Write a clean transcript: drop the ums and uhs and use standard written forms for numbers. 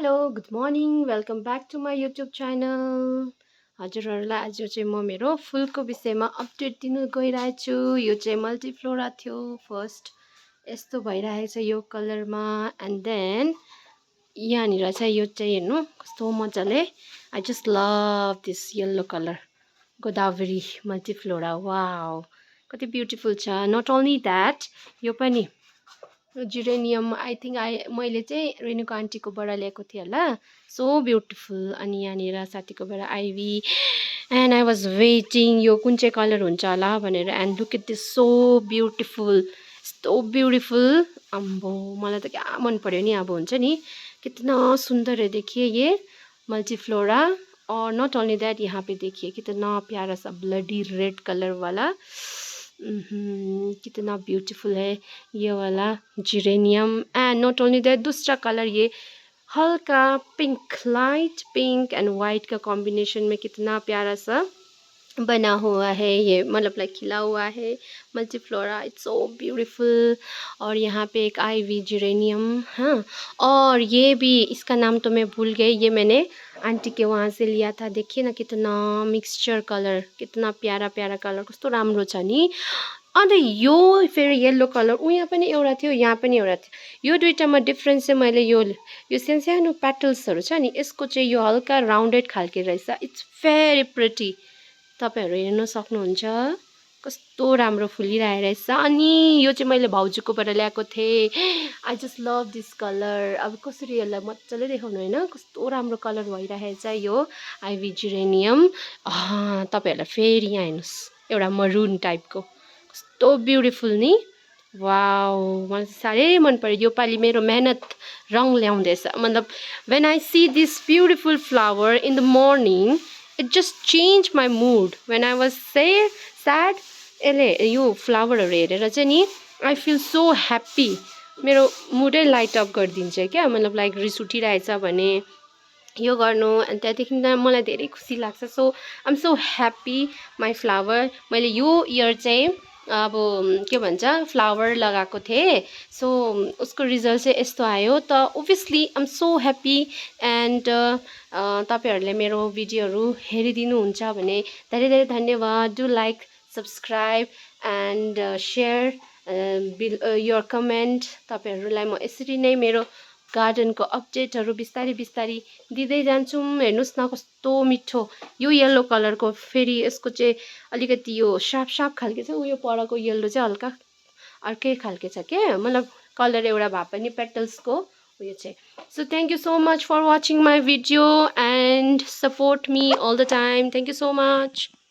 Hello good morning welcome back to my YouTube channel. हजुरहरूलाई आज चाहिँ म मेरो फुलको विषयमा अपडेट दिनु गइरहेछु। यो चाहिँ मल्टिफ्लोरा थियो। फर्स्ट यस्तो भइरहेको छ यो कलरमा, एन्ड देन यहाँनिर चाहिँ यो चाहिँ हेर्नु कस्तो मजाले। I just love this yellow colour Godavari multiflora. Wow कति ब्युटिफुल छ। नट ओन्ली द्याट, यो पनि जिरेनियम आई थिङ्क मैले चाहिँ रेणुका आन्टीकोबाट ल्याएको थिएँ होला। So beautiful. अनि यहाँनिर साथीकोबाट आइभी, एन्ड आई वाज वेटिङ यो कुन चाहिँ कलर हुन्छ होला भनेर, and look at this so beautiful, यस्तो ब्युटिफुल। अम्बो मलाई त क्या मन पर्यो नि। अब हुन्छ नि कितना सुंदर है देखिए ये मल्टीफ्लोरा। और नॉट ओनली दैट, यहाँ पे देखिए कितना प्यारा सा ब्लडी रेड कलर वाला, कितना ब्यूटीफुल है ये वाला geranium. And not only that, दूसरा कलर ये हल्का pink, light pink and white का कॉम्बिनेशन में कितना प्यारा सा बना हुआ है ये, मतलब लाइक खिला हुआ है मल्टीफ्लोरा। It's so beautiful. और यहाँ पे एक आईवी जिरेनियम, हाँ। और ये भी, इसका नाम तो मैं भूल गई, ये मैंने आंटी के वहाँ से लिया था। देखिए ना कितना मिक्सचर कलर, कितना प्यारा प्यारा कलर, कस्तो राम्रो छ नि। अन्त यो फेरि येल्लो कलर यहाँ पनि एउटा थियो, यहाँ पनि एउटा थियो। यो दुइटामा डिफ्रेन्स चाहिँ मैले यो सानो पेटल्सहरू छ नि, यसको चाहिँ यो हल्का राउन्डेड खालके रहेछ। It's very pretty. तपाईहरु हेर्न सक्नुहुन्छ कस्तो राम्रो फुलिरहेको रहेछ। अनि यो चाहिँ मैले भाउजूकोबाट ल्याएको थिएँ। I just love this colour. अब कसरी यसलाई मजाले देखाउनु होइन, कस्तो राम्रो कलर भइरहेछ यो आइभी जिरेनियम। तपाईहरुलाई फेरि यहाँ हेर्नुस्, एउटा मरुन टाइपको कस्तो ब्युटिफुल नि। वाउ मलाई साह्रै मन पर्यो। यो पालि मेरो मेहनत रङ ल्याउँदैछ। मतलब when I see this beautiful flower in the morning, it just changed my mood when I was sad. यसले यो फ्लावरहरू हेरेर चाहिँ नि आई फिल सो ह्याप्पी। मेरो मुडै लाइट अप गरिदिन्छ क्या। मतलब लाइक रिस उठिरहेछ भने यो गर्नु, अनि त्यहाँदेखि मलाई धेरै खुसी लाग्छ। So I am so happy my flower. मैले यो इयर चाहिँ अब के भन्छ फ्लावर लगाएको थिएँ। सो उसको रिजल्ट चाहिँ यस्तो आयो त obviously I am so happy. And तपाईहरुले मेरो भिडियोहरू हेरिदिनुहुन्छ भने धेरै धेरै धन्यवाद। Do like, subscribe and share your comment. तपाईहरुलाई म यसरी नै मेरो गार्डनको अपडेटहरू बिस्तारै बिस्तारै दिँदै जान्छु। हेर्नुस् न कस्तो मिठो यो येल्लो कलरको। फेरि यसको चाहिँ अलिकति यो सार्प सार्प खालके छ, उयो परको येल्लो चाहिँ हल्का अर्कै खालके छ के, मतलब कलर एउटा भए पनि पेटल्सको उयो चाहिँ। So thank you so much for watching my video and support me all the time. Thank you so much.